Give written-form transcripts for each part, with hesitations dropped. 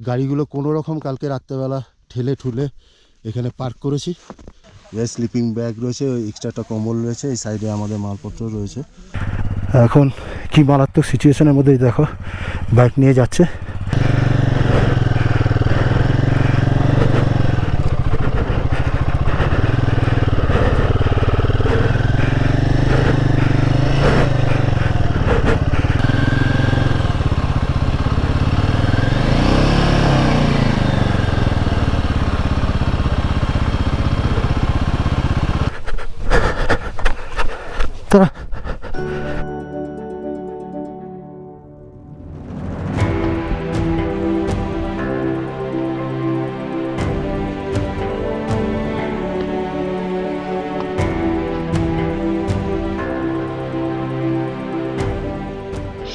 গাড়িগুলো কোনো রকম কালকে রাত্রেবেলা ঠেলে ঠুলে এখানে পার্ক করেছি। স্লিপিং ব্যাগ রয়েছে, এক্সট্রা একটা কম্বল রয়েছে, এই সাইডে আমাদের মালপত্র রয়েছে। এখন কি মারাত্মক সিচুয়েশনের মধ্যেই দেখো বাইক নিয়ে যাচ্ছে।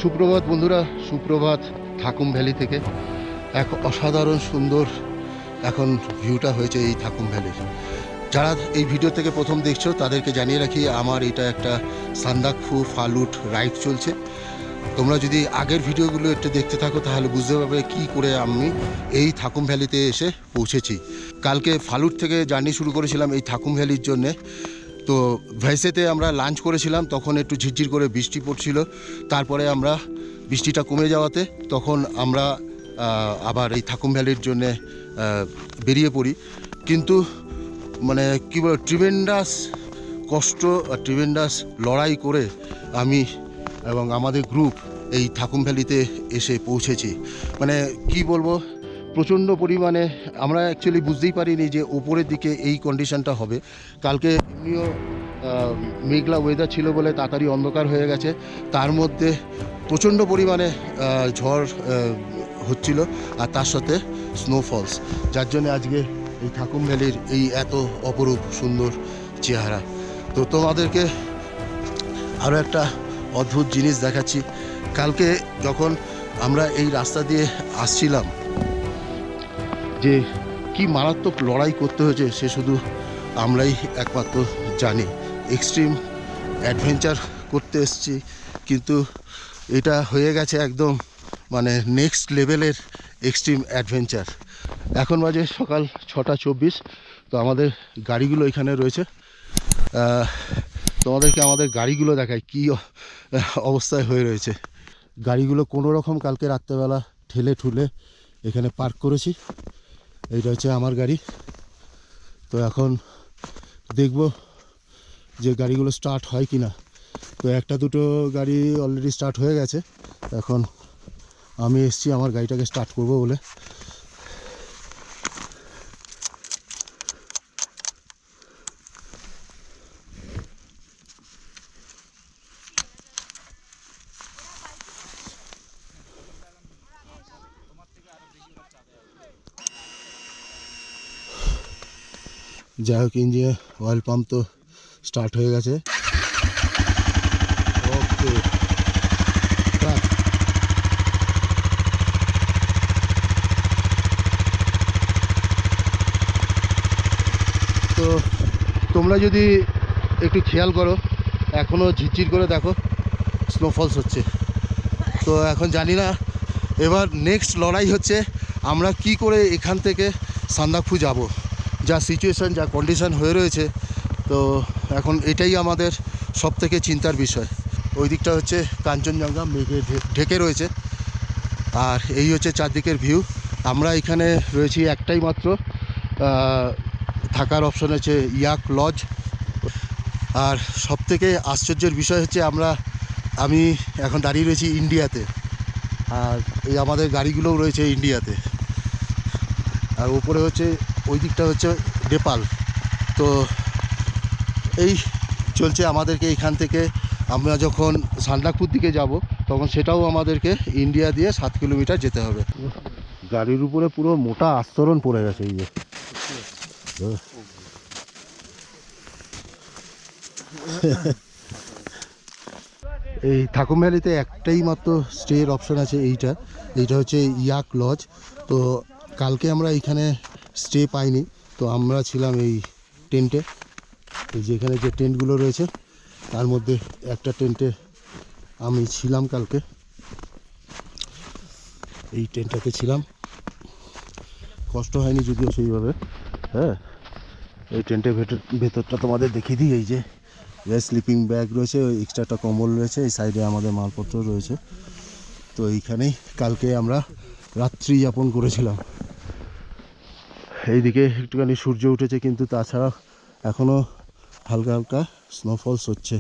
সুপ্রভাত বন্ধুরা, সুপ্রভাত থাকুম ভ্যালি থেকে। এক অসাধারণ সুন্দর এখন ভিউটা হয়েছে এই থাকুম ভ্যালির। যারা এই ভিডিও থেকে প্রথম দেখছো তাদেরকে জানিয়ে রাখি, আমার এটা একটা সান্দাকফু ফালুট রাইড চলছে। তোমরা যদি আগের ভিডিওগুলো একটু দেখতে থাকো তাহলে বুঝতে পারবে কী করে আমি এই থাকুম ভ্যালিতে এসে পৌঁছেছি। কালকে ফালুট থেকে জার্নি শুরু করেছিলাম এই থাকুম ভ্যালির জন্যে। তো ভেসেতে আমরা লাঞ্চ করেছিলাম, তখন একটু ঝিরঝির করে বৃষ্টি পড়ছিল। তারপরে আমরা বৃষ্টিটা কমে যাওয়াতে তখন আমরা আবার এই থাকুম ভ্যালির জন্যে বেরিয়ে পড়ি। কিন্তু মানে কী বল, ট্রিমেন্ডাস কষ্ট আর ট্রিমেন্ডাস লড়াই করে আমি এবং আমাদের গ্রুপ এই থাকুম ভ্যালিতে এসে পৌঁছেছি। মানে কি বলবো, প্রচণ্ড পরিমাণে আমরা অ্যাকচুয়ালি বুঝতেই পারিনি যে ওপরের দিকে এই কন্ডিশনটা হবে। কালকে এমনিও মেঘলা ওয়েদার ছিল বলে তাড়াতাড়ি অন্ধকার হয়ে গেছে, তার মধ্যে প্রচণ্ড পরিমাণে ঝড় হচ্ছিল আর তার সাথে স্নোফলস, যার জন্য আজকে এই থাকুম ভ্যালির এই এত অপরূপ সুন্দর চেহারা। তো তোমাদেরকে আরও একটা অদ্ভুত জিনিস দেখাচ্ছি। কালকে যখন আমরা এই রাস্তা দিয়ে আসছিলাম, যে কি মারাত্মক লড়াই করতে হয়েছে সে শুধু আমরাই একমাত্র জানি। এক্সট্রিম অ্যাডভেঞ্চার করতে এসেছি, কিন্তু এটা হয়ে গেছে একদম মানে নেক্সট লেভেলের এক্সট্রিম অ্যাডভেঞ্চার। এখন বাজে সকাল 6:24। তো আমাদের গাড়িগুলো এখানে রয়েছে, তোমাদেরকে আমাদের গাড়িগুলো দেখায় কি অবস্থায় হয়ে রয়েছে। গাড়িগুলো কোনো রকম কালকে রাত্রেবেলা ঠেলে ঠুলে এখানে পার্ক করেছি। এইটা হচ্ছে আমার গাড়ি। তো এখন দেখব যে গাড়িগুলো স্টার্ট হয় কি না। তো একটা দুটো গাড়ি অলরেডি স্টার্ট হয়ে গেছে। এখন আমি এসছি আমার গাড়িটাকে স্টার্ট করব বলে। যাই হোক, ইঞ্জিনে অয়েল পাম্প তো স্টার্ট হয়ে গেছে। ওকে, তো তোমরা যদি একটু খেয়াল করো, এখনও ঝিরঝির করে দেখো স্নোফলস হচ্ছে। তো এখন জানি না, এবার নেক্সট লড়াই হচ্ছে আমরা কি করে এখান থেকে সান্দাকফু যাব। যা সিচুয়েশান, যা কন্ডিশান হয়ে রয়েছে, তো এখন এটাই আমাদের সব থেকে চিন্তার বিষয়। ওই দিকটা হচ্ছে কাঞ্চনজঙ্ঘা মেঘে ঢেকে রয়েছে, আর এই হচ্ছে চারদিকের ভিউ। আমরা এখানে রয়েছি একটাই মাত্র থাকার অপশন হচ্ছে ইয়াক লজ। আর সব থেকে আশ্চর্যের বিষয় হচ্ছে আমি এখন দাঁড়িয়ে রয়েছি ইন্ডিয়াতে, আর এই আমাদের গাড়িগুলোও রয়েছে ইন্ডিয়াতে। আর উপরে হচ্ছে ওই দিকটা হচ্ছে নেপাল। তো এই চলছে আমাদেরকে এখান থেকে, আমরা যখন সান্দাকফুর দিকে যাব তখন সেটাও আমাদেরকে ইন্ডিয়া দিয়ে 7 কিলোমিটার যেতে হবে। গাড়ির উপরে পুরো মোটা আস্তরণ পড়ে গেছে। এই যে এই থাকুম ভ্যালিতে একটাই মাত্র স্টের অপশন আছে, এইটা হচ্ছে ইয়াক লজ। তো কালকে আমরা এইখানে স্টে পাইনি, তো আমরা ছিলাম এই টেন্টে। যেখানে যে টেন্টগুলো রয়েছে তার মধ্যে একটা টেন্টে আমি ছিলাম কালকে, এই টেন্টটাতে ছিলাম। কষ্ট হয়নি যদিও সেইভাবে। হ্যাঁ, এই টেন্টের ভেতরটা তোমাদের দেখিয়ে দিই। এই যে স্লিপিং ব্যাগ রয়েছে, এক্সট্রা একটা কম্বল রয়েছে, এই সাইডে আমাদের মালপত্র রয়েছে। তো এইখানেই কালকে আমরা রাত্রি যাপন করেছিলাম। এইদিকে একটুখানি সূর্য উঠেছে, কিন্তু তাছাড়া এখনও হালকা হালকা স্নোফলস হচ্ছে।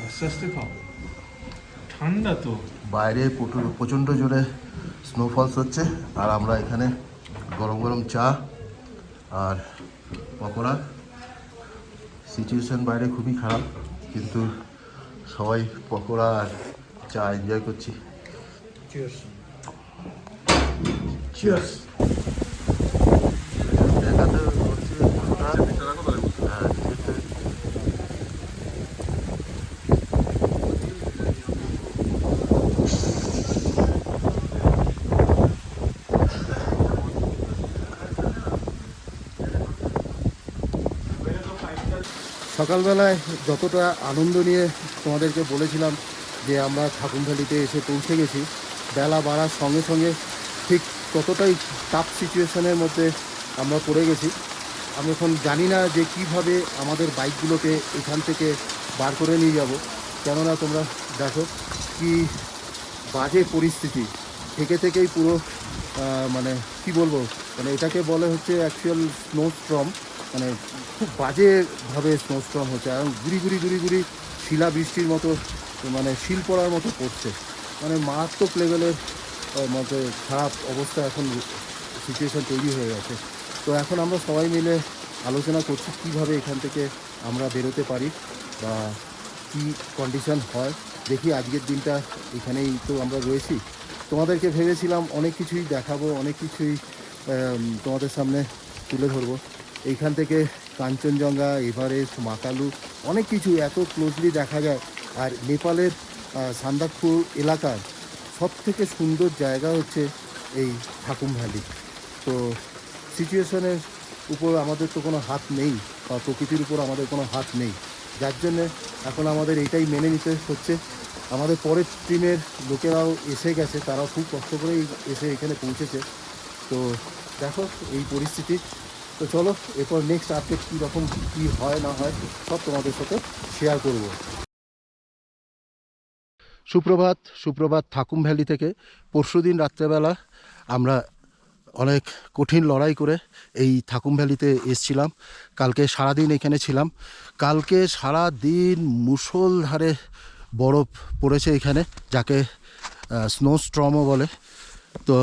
আস্তে আস্তে খাও, ঠান্ডা তো। বাইরে প্রচণ্ড জোরে স্নোফলস হচ্ছে, আর আমরা এখানে গরম গরম চা আর পকোড়া। সিচুয়েশান বাইরে খুবই খারাপ, কিন্তু সবাই পকোড়া আর চা এনজয় করছি। Cheers cheers. দেখাতে হচ্ছে কতটা। হ্যাঁ, সকালবেলায় যতটা আনন্দ নিয়ে তোমাদেরকে বলেছিলাম যে আমরা থাকুম ভ্যালিতে এসে পৌঁছে গেছি, বেলা বাড়ার সঙ্গে সঙ্গে ঠিক ততটাই টাফ সিচুয়েশনের মধ্যে আমরা পড়ে গেছি। আমি এখন জানি না যে কিভাবে আমাদের বাইকগুলোকে এখান থেকে বার করে নিয়ে যাব, কেননা তোমরা দেখো কি বাজে পরিস্থিতি। থেকেই পুরো মানে কি বলবো, মানে এটাকে বলে হচ্ছে অ্যাকচুয়াল স্নোস্টর্ম। মানে খুব বাজেভাবে স্নোস্টর্ম হচ্ছে, এবং গুড়ি গুড়ি শিলা বৃষ্টির মতো, মানে শিল পড়ার মতো পড়ছে। মানে মারাত্মক লেভেলের মধ্যে খারাপ অবস্থা এখন সিচুয়েশান তৈরি হয়ে গেছে। তো এখন আমরা সবাই মিলে আলোচনা করছি কীভাবে এখান থেকে আমরা বেরোতে পারি বা কী কন্ডিশন হয়। দেখি আজকের দিনটা এখানেই তো আমরা রয়েছি। তোমাদেরকে ভেবেছিলাম অনেক কিছুই দেখাবো, অনেক কিছুই তোমাদের সামনে তুলে ধরবো। এইখান থেকে কাঞ্চনজঙ্ঘা, এভারেস্ট, মাকালু অনেক কিছু এত ক্লোজলি দেখা যায়। আর নেপালের সান্দাকফু এলাকার সবথেকে সুন্দর জায়গা হচ্ছে এই থাকুম ভ্যালি। তো সিচুয়েশনের উপর আমাদের তো কোনো হাত নেই, বা প্রকৃতির উপর আমাদের কোনো হাত নেই, যার জন্যে এখন আমাদের এইটাই মেনে নিতে হচ্ছে। আমাদের পরের টিমের লোকেরাও এসে গেছে, তারাও খুব কষ্ট করেই এসে এখানে পৌঁছেছে। তো দেখো এই পরিস্থিতি। তো চলো এরপর নেক্সট আপডেট কীরকম কী হয় না হয় সব তোমাদের সাথে শেয়ার করব। সুপ্রভাত থাকুম ভ্যালি থেকে। পরশুদিন রাত্রেবেলা আমরা অনেক কঠিন লড়াই করে এই থাকুম ভ্যালিতে এসছিলাম। কালকে সারাদিন এখানে ছিলাম। কালকে সারা দিন মুষলধারে বরফ পড়েছে এখানে, যাকে স্নোস্টর্মও বলে। তো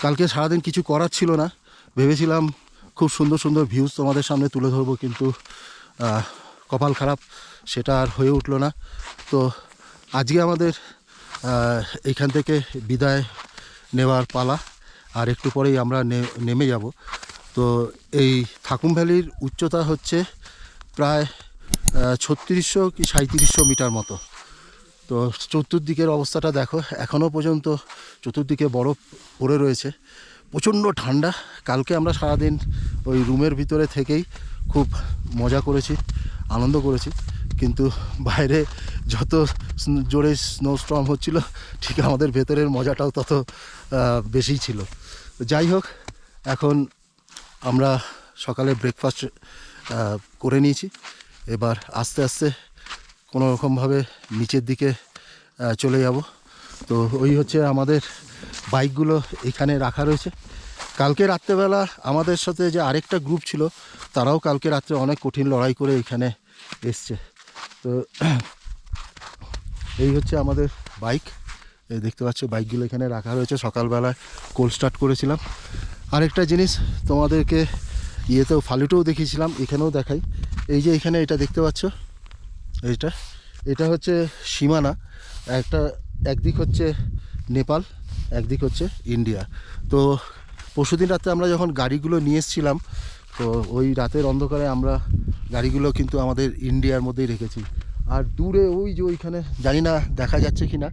কালকে সারাদিন কিছু করার ছিল না, ভেবেছিলাম খুব সুন্দর সুন্দর ভিউজ তোমাদের সামনে তুলে ধরবো, কিন্তু কপাল খারাপ, সেটা আর হয়ে উঠলো না। তো আজকে আমাদের এইখান থেকে বিদায় নেওয়ার পালা, আর একটু পরেই আমরা নেমে যাব। তো এই থাকুম ভ্যালির উচ্চতা হচ্ছে প্রায় 3600 কি 3700 মিটার মতো। তো চতুর্দিকের অবস্থাটা দেখো, এখনও পর্যন্ত চতুর্দিকে বরফ পড়ে রয়েছে, প্রচণ্ড ঠান্ডা। কালকে আমরা সারাদিন ওই রুমের ভিতরে থেকেই খুব মজা করেছি, আনন্দ করেছি, কিন্তু বাইরে যত জোরে স্নোস্টর্ম হচ্ছিল, ঠিক আমাদের ভেতরের মজাটাও তত বেশিই ছিল। যাই হোক, এখন আমরা সকালে ব্রেকফাস্ট করে নিয়েছি, এবার আস্তে আস্তে কোনো রকমভাবে নিচের দিকে চলে যাব। তো ওই হচ্ছে আমাদের বাইকগুলো এখানে রাখা রয়েছে। কালকে রাত্রেবেলা আমাদের সাথে যে আরেকটা গ্রুপ ছিল, তারাও কালকে রাত্রে অনেক কঠিন লড়াই করে এখানে এসছে। তো এই হচ্ছে আমাদের বাইক, এই দেখতে পাচ্ছ বাইকগুলো এখানে রাখা রয়েছে। সকালবেলায় কোল্ড স্টার্ট করেছিলাম। আরেকটা জিনিস তোমাদেরকে ইয়েতেও ফালুটেও দেখিয়েছিলাম, এখানেও দেখাই। এই যে এখানে এটা দেখতে পাচ্ছ, এটা হচ্ছে সীমানা। একদিক হচ্ছে নেপাল, একদিক হচ্ছে ইন্ডিয়া। তো পরশুদিন রাতে আমরা যখন গাড়িগুলো নিয়ে এসেছিলাম, তো ওই রাতের অন্ধকারে আমরা গাড়িগুলো কিন্তু আমাদের ইন্ডিয়ার মধ্যেই রেখেছি। আর দূরে ওই যে ওইখানে, জানি না দেখা যাচ্ছে কি না,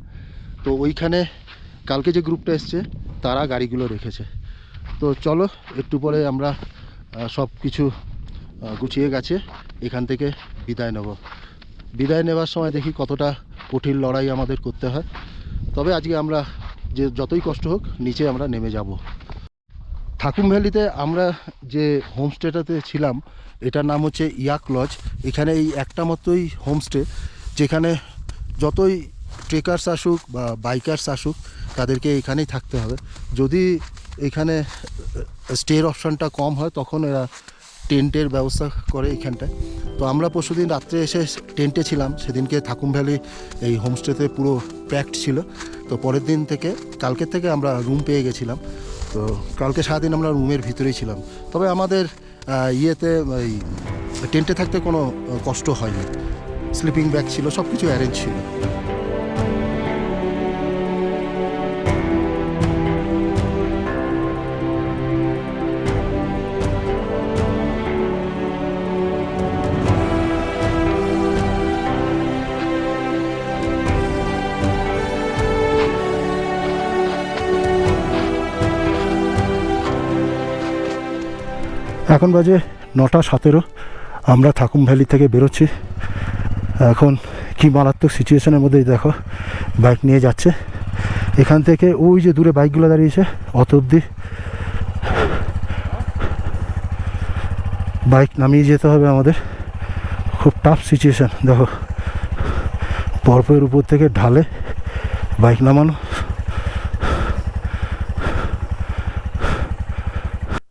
তো ওইখানে কালকে যে গ্রুপটা এসছে তারা গাড়িগুলো রেখেছে। তো চলো একটু পরে আমরা সব কিছু গুছিয়ে গেছে, এখান থেকে বিদায় নেব। বিদায় নেওয়ার সময় দেখি কতটা কঠিন লড়াই আমাদের করতে হয়। তবে আজকে আমরা যে যতই কষ্ট হোক নিচে আমরা নেমে যাব। থাকুম ভ্যালিতে আমরা যে হোমস্টেটাতে ছিলাম এটার নাম হচ্ছে ইয়াক লজ। এখানে এই একটা মতোই হোমস্টে, যেখানে যতই ট্রেকার্স আসুক বা বাইকার্স আসুক তাদেরকে এখানেই থাকতে হবে। যদি এখানে স্টের অপশানটা কম হয় তখন এরা টেন্টের ব্যবস্থা করে এখানটায়। তো আমরা পরশুদিন রাত্রে এসে টেন্টে ছিলাম, সেদিনকে থাকুম ভ্যালি এই হোমস্টেতে পুরো প্যাকড ছিল। তো পরের দিন থেকে কালকের থেকে আমরা রুম পেয়ে গেছিলাম। তো কালকে সারাদিন আমরা রুমের ভিতরেই ছিলাম। তবে আমাদের এই টেন্টে থাকতে কোনো কষ্ট হয়নি, স্লিপিং ব্যাগ ছিল, সব কিছু অ্যারেঞ্জ ছিল। এখন বাজে 9:17। আমরা থাকুম ভ্যালি থেকে বেরোচ্ছি। এখন কি মারাত্মক সিচুয়েশনের মধ্যে দেখো বাইক নিয়ে যাচ্ছে। এখান থেকে ওই যে দূরে বাইকগুলো দাঁড়িয়েছে অত অবধি বাইক নামিয়ে যেতে হবে আমাদের। খুব টাফ সিচুয়েশান। দেখো বরফের উপর থেকে ঢালে বাইক নামানো,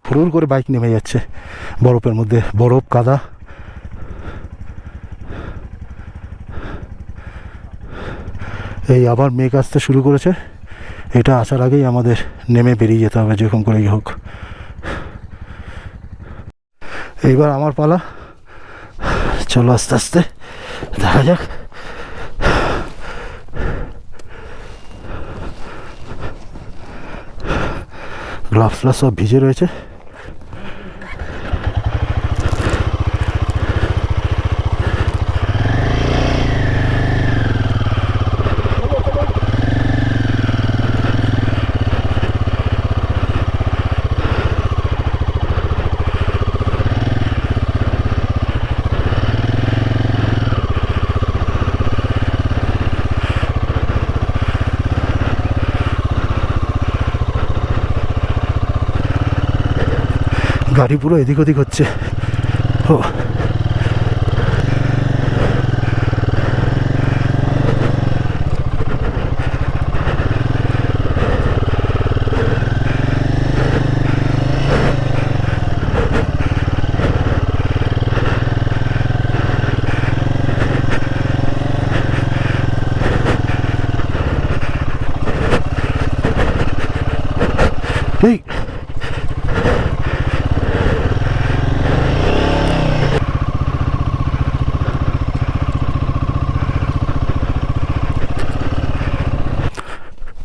হুড় করে বাইক নেমে যাচ্ছে বরফের মধ্যে, বরফ কাদা। এই আবার মেঘ আসতে শুরু করেছে, এটা আসার আগেই আমাদের নেমে বেরিয়ে যেতে হবে যেরকম করেই হোক। এইবার আমার পালা, চলো আস্তে আস্তে দেখা যাক। গ্লাভসরা সব ভিজে রয়েছে। গাড়ি পুরো এদিক ওদিক হচ্ছে। ও এই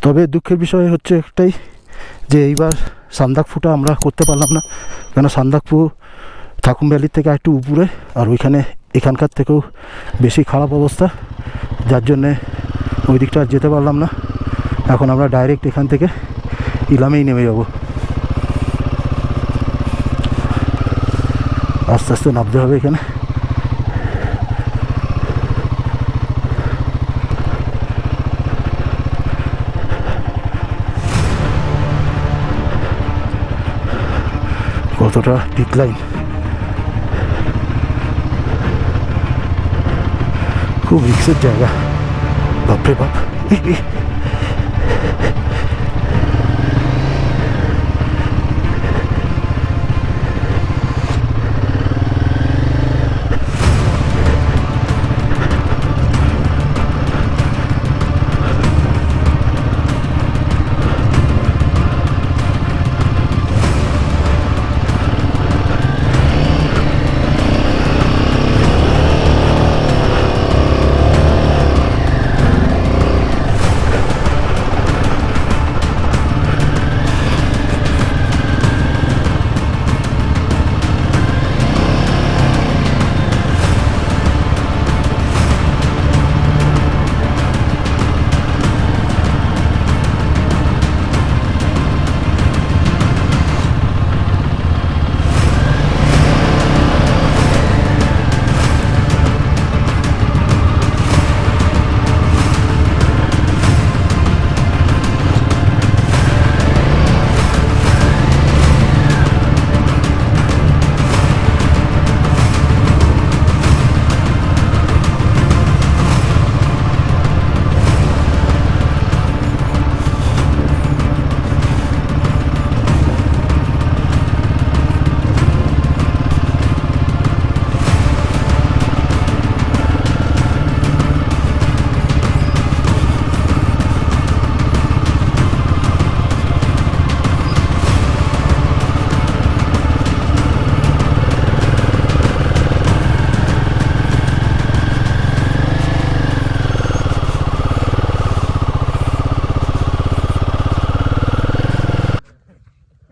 তবে দুঃখের বিষয় হচ্ছে একটাই, যে এইবার সান্দাকফুটা আমরা করতে পারলাম না, কেন সান্দাকফু থাকুম ভ্যালির থেকে একটু উপরে, আর ওইখানে এখানকার থেকেও বেশি খারাপ অবস্থা, যার জন্যে ওই দিকটা আর যেতে পারলাম না। এখন আমরা ডাইরেক্ট এখান থেকে ইলামেই নেমে যাব। আস্তে আস্তে নামতে হবে এখানে। কতটা ডিক্লাইন, খুব রিক্সের জায়গা, বাপরে বাপ।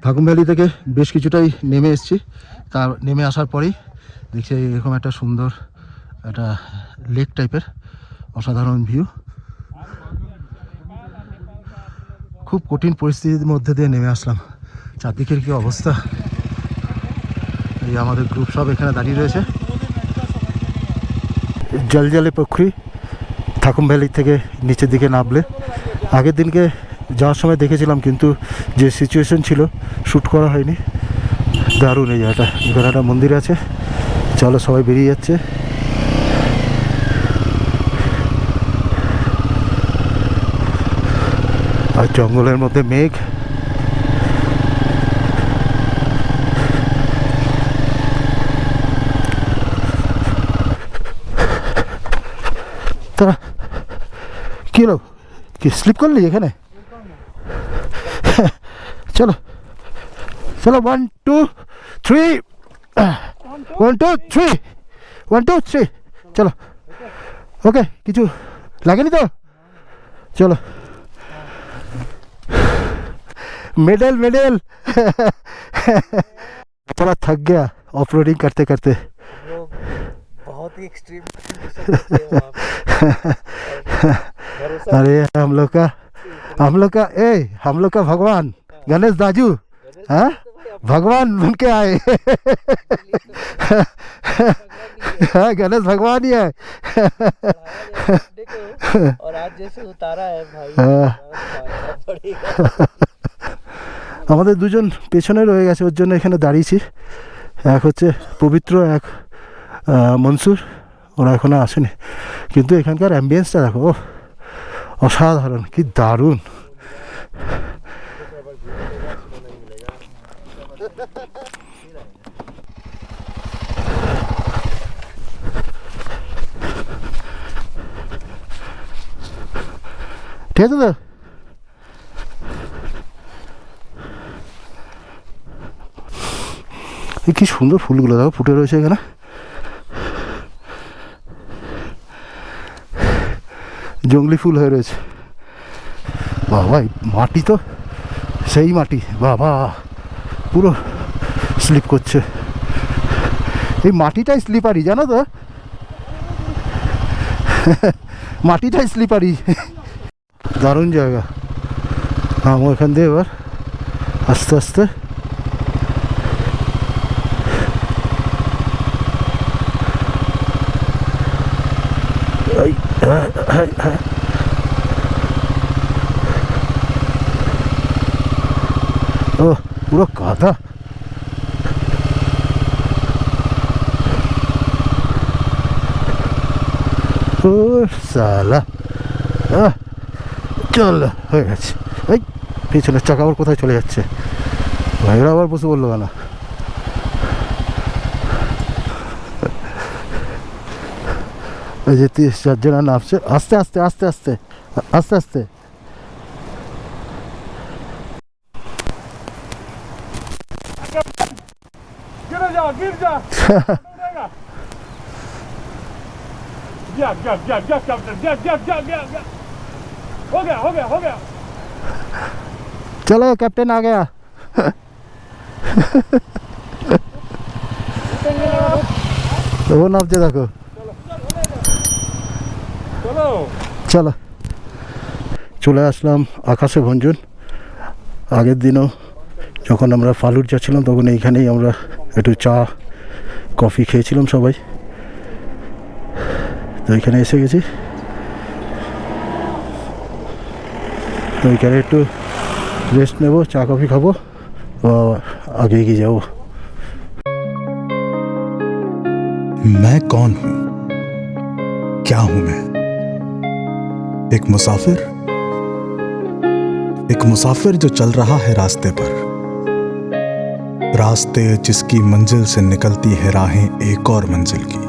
থাকুম ভ্যালি থেকে বেশ কিছুটাই নেমে এসেছি। তার নেমে আসার পরেই দেখছি এরকম একটা সুন্দর একটা লেক টাইপের অসাধারণ ভিউ। খুব কঠিন পরিস্থিতির মধ্যে দিয়ে নেমে আসলাম। চারদিকের কি অবস্থা! এই আমাদের গ্রুপ সব এখানে দাঁড়িয়ে রয়েছে। জলজলে পুকুরি থাকুম ভ্যালি থেকে নিচের দিকে নামলে আগের দিনকে যাওয়ার সময় দেখেছিলাম, কিন্তু যে সিচুয়েশন ছিল শ্যুট করা হয়নি। দারুণ এই জায়গাটা। এখানে একটা মন্দির আছে। চলো সবাই বেরিয়ে যাচ্ছে। আর জঙ্গলের মধ্যে মেঘ। তারা কি হলো, কি স্লিপ করলি এখানে? চলো চলো 1 2 3 1 2 3 1 2 3 চলো। ওকে, কিছু লাগেনি তো? চলো। मेडल मेडल थोड़ा थक गया ऑफ रोडिंग करते करते। बहुत ही एक्सट्रीम। अरे हम लोग का भगवान गणेश दाजू, हाँ भगवान बन के आए। हाँ गणेश भगवान ही है। और आज जैसे उतारा है भाई আমাদের দুজন পেছনে রয়ে গেছে, ওর জন্য এখানে দাঁড়িয়েছি। এক হচ্ছে পবিত্র, এক মনসুর। ওরা এখনো আসেনি, কিন্তু এখানকার অ্যাম্বিয়েন্সটা দেখো, ও অসাধারণ, কি দারুণ। ঠিক আছে তো? কি সুন্দর ফুলগুলো দেখো ফুটে রয়েছে এখানে। জঙ্গলি ফুল হয়ে রয়েছে। বাবা মাটি তো সেই মাটি, বাবা পুরো স্লিপ করছে। এই মাটিটাই স্লিপারি, জানো তো? মাটিটাই স্লিপারি। দারুণ জায়গা। নামো এখান দিয়ে এবার আস্তে আস্তে। ও পুরো কাদা। ও সালা, চল হয়ে গেছে। এই পিছনের চাকা আবার কোথায় চলে যাচ্ছে? ভাইরা আবার বসে বললো কেন? এই যে 3-4 জনা নামছে আস্তে আস্তে আস্তে আস্তে আস্তে আস্তে। गिर जा हो गया। चलो कैप्टन आ गया। तो वो नापते देखो। চলো চলে আসলাম আকাশে ভঞ্জন। আগের দিনও যখন আমরা ফালুট যাচ্ছিলাম তখন এইখানেই আমরা একটু চা কফি খেয়েছিলাম সবাই। তো এখানে এসে গেছি, তো এখানে একটু রেস্ট নেব, চা কফি খাবো, আগে এগিয়ে যাবো। मैं कौन हूं, क्या हूं मैं? एक मुसाफिर जो चल रहा है रास्ते पर, रास्ते जिसकी मंजिल से निकलती है राहें एक और मंजिल की,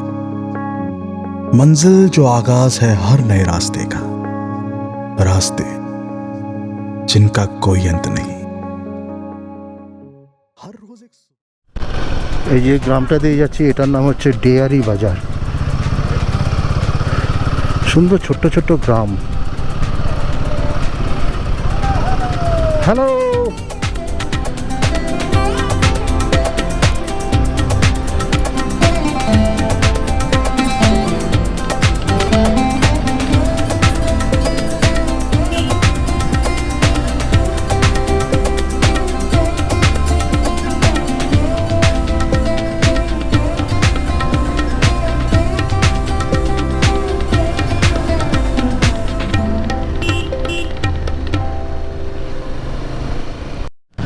मंजिल जो आगाज है हर नए रास्ते का, रास्ते जिनका कोई अंत नहीं। हर रोज এই যে গ্রামটা দিয়ে যাচ্ছি এটার নাম হচ্ছে ডেয়ারি বাজার। সুন্দর ছোট্ট ছোট্ট গ্রাম। হ্যালো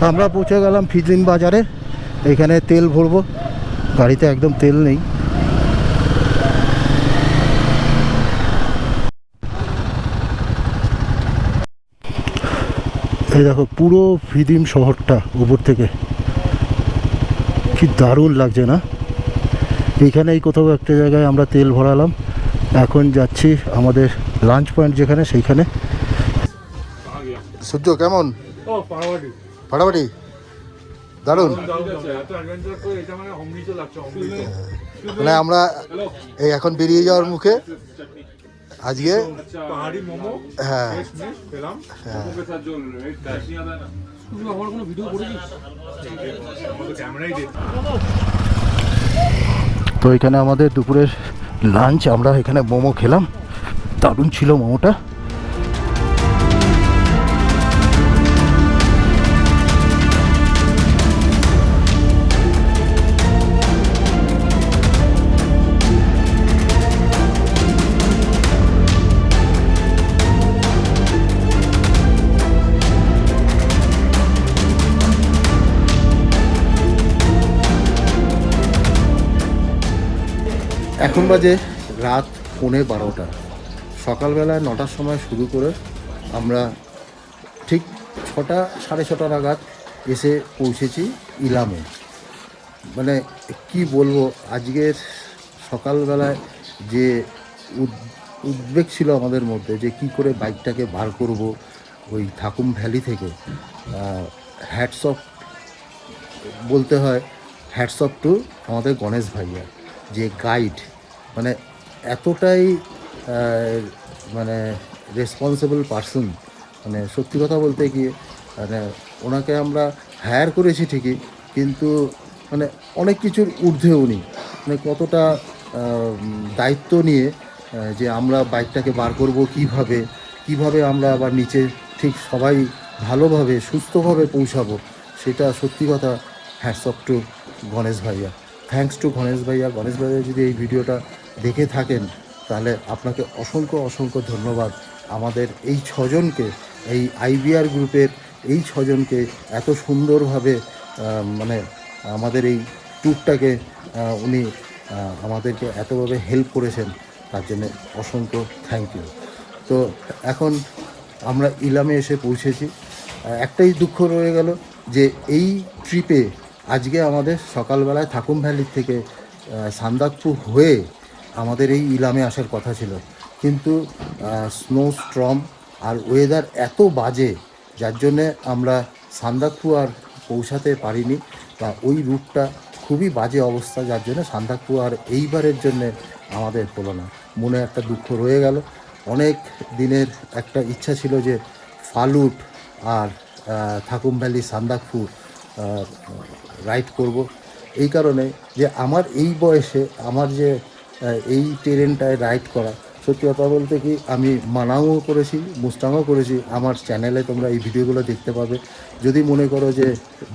আমরা পৌঁছে গেলাম ফিজলিন বাজারে। এখানে তেল ভরবো, গাড়িতে একদম তেল নেই। এই দেখো পুরো ফিদিম শহরটা উপর থেকে, কি দারুণ লাগছে না? এইখানেই কোথাও একটা জায়গায় আমরা তেল ভরালাম। এখন যাচ্ছি আমাদের লাঞ্চ পয়েন্ট যেখানে, সেইখানে। সূর্য কেমন? ও পাহাড়ি ফাটাফাটি, দারুণ। এত অ্যাডভেঞ্চার করে এটা মানে অমৃত লাগছে, অমৃত। মানে আমরা এই এখন বেরিয়ে যাওয়ার মুখে। আজকে পাহাড়ি মোমো হ্যাঁ পেলাম, মোমো কে সাথ जो कैश नहीं आता है ना, तुम আমার কোনো ভিডিও করেছিস? আমাদের ক্যামেরাই দে। তো এখানে আমাদের দুপুরের লাঞ্চ, আমরা এখানে মোমো খেলাম, দারুণ ছিল মোমোটা। এখন বাজে রাত 11:15। সকালবেলায় 9টার সময় শুরু করে আমরা ঠিক 6টা 6:30 নাগাদ এসে পৌঁছেছি ইলামে। মানে কি বলবো, আজকের সকালবেলায় যে উদ্বেগ ছিল আমাদের মধ্যে যে কি করে বাইকটাকে বার করব ওই থাকুম ভ্যালি থেকে। হ্যাটস অফ বলতে হয়, হ্যাটস অফ টু আমাদের গণেশ ভাইয়া, যে গাইড, মানে এতটাই মানে রেসপন্সিবল পারসন। মানে সত্যি কথা বলতে গিয়ে মানে ওনাকে আমরা হায়ার করেছি ঠিকই, কিন্তু মানে অনেক কিছুর ঊর্ধ্বে উনি মানে কতটা দায়িত্ব নিয়ে যে আমরা বাইকটাকে বার করব কিভাবে আমরা আবার নিচে ঠিক সবাই ভালোভাবে সুস্থভাবে পৌঁছাবো, সেটা সত্যি কথা হ্যাটস অফ টু গণেশ ভাইয়া। থ্যাঙ্কস টু গণেশ ভাইয়া। গণেশ ভাইয়া যদি এই ভিডিওটা দেখে থাকেন তাহলে আপনাকে অসংখ্য ধন্যবাদ। আমাদের এই 6জনকে, এই আইবিআর গ্রুপের এই 6জনকে এত সুন্দরভাবে মানে আমাদের এই ট্যুরটাকে উনি আমাদেরকে এতভাবে হেল্প করেছেন, তার জন্য অসংখ্য থ্যাংক ইউ। তো এখন আমরা ইলামে এসে পৌঁছেছি। একটাই দুঃখ রয়ে গেল যে এই ট্রিপে আজকে আমাদের সকালবেলায় থাকুম ভ্যালি থেকে সান্দাকফু হয়ে আমাদের এই ইলামে আসার কথা ছিল, কিন্তু স্নো স্টর্ম আর ওয়েদার এত বাজে, যার জন্যে আমরা সান্দাকফু আর পৌঁছাতে পারিনি, বা ওই রুটটা খুবই বাজে অবস্থা, যার জন্য সান্দাকফু আর এইবারের জন্যে আমাদের হলো না। মনে একটা দুঃখ রয়ে গেল। অনেক দিনের একটা ইচ্ছা ছিল যে ফালুট আর থাকুম ভ্যালি সান্দাকফু রাইড করব। এই কারণে যে আমার এই বয়সে আমার যে এই টেরেনটায় রাইড করা, সত্যি কথা বলতে কি আমি মানাংও করেছি, মুস্টাংও করেছি। আমার চ্যানেলে তোমরা এই ভিডিওগুলো দেখতে পাবে। যদি মনে করো যে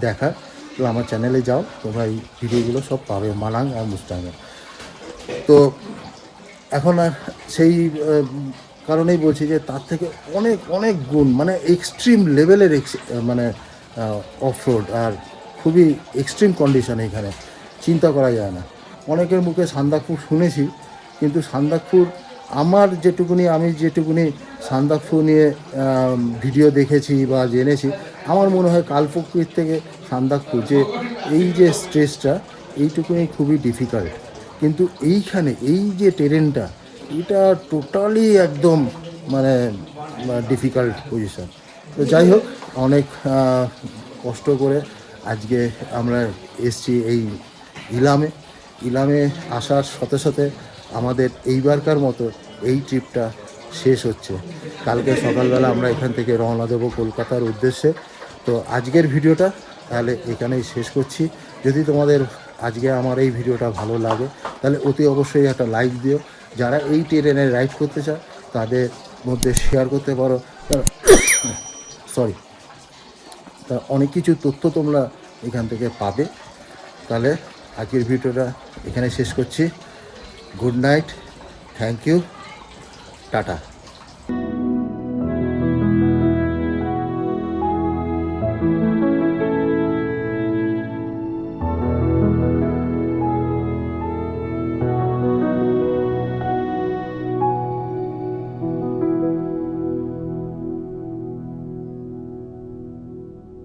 দেখা, তো আমার চ্যানেলে যাও, তোমরা এই ভিডিওগুলো সব পাবে মানাং আর মুস্টাংয়ে। তো এখন আর সেই কারণেই বলছি যে তার থেকে অনেক গুণ, মানে এক্সট্রিম লেভেলের মানে অফরোড আর খুবই এক্সট্রিম কন্ডিশন। এখানে চিন্তা করা যায় না। অনেকের মুখে সান্দাকফু শুনেছি, কিন্তু সান্দাকফুর আমি যেটুকুনি সান্দাকফু নিয়ে ভিডিও দেখেছি বা জেনেছি, আমার মনে হয় কালপক্ষীর থেকে সান্দাকফু যে এই যে স্ট্রেসটা, এইটুকুনি খুবই ডিফিকাল্ট। কিন্তু এইখানে এই যে টেরেনটা, এটা টোটালি একদম মানে ডিফিকাল্ট পজিশন। তো যাই হোক, অনেক কষ্ট করে আজকে আমরা এসছি এই ইলামে আসার সাথে সাথে আমাদের এইবারকার মতো এই ট্রিপটা শেষ হচ্ছে। কালকে সকালবেলা আমরা এখান থেকে রওনা দেবো কলকাতার উদ্দেশ্যে। তো আজকের ভিডিওটা তাহলে এখানেই শেষ করছি। যদি তোমাদের আজকে আমার এই ভিডিওটা ভালো লাগে তাহলে অতি অবশ্যই একটা লাইক দিও। যারা এই ট্রেনে রাইড করতে চায় তাদের মধ্যে শেয়ার করতে পারো। তা অনেক কিছু তথ্য তোমরা এখান থেকে পাবে। তাহলে আজকের ভিডিওটা এখানে শেষ করছি। Good night, thank you, tata.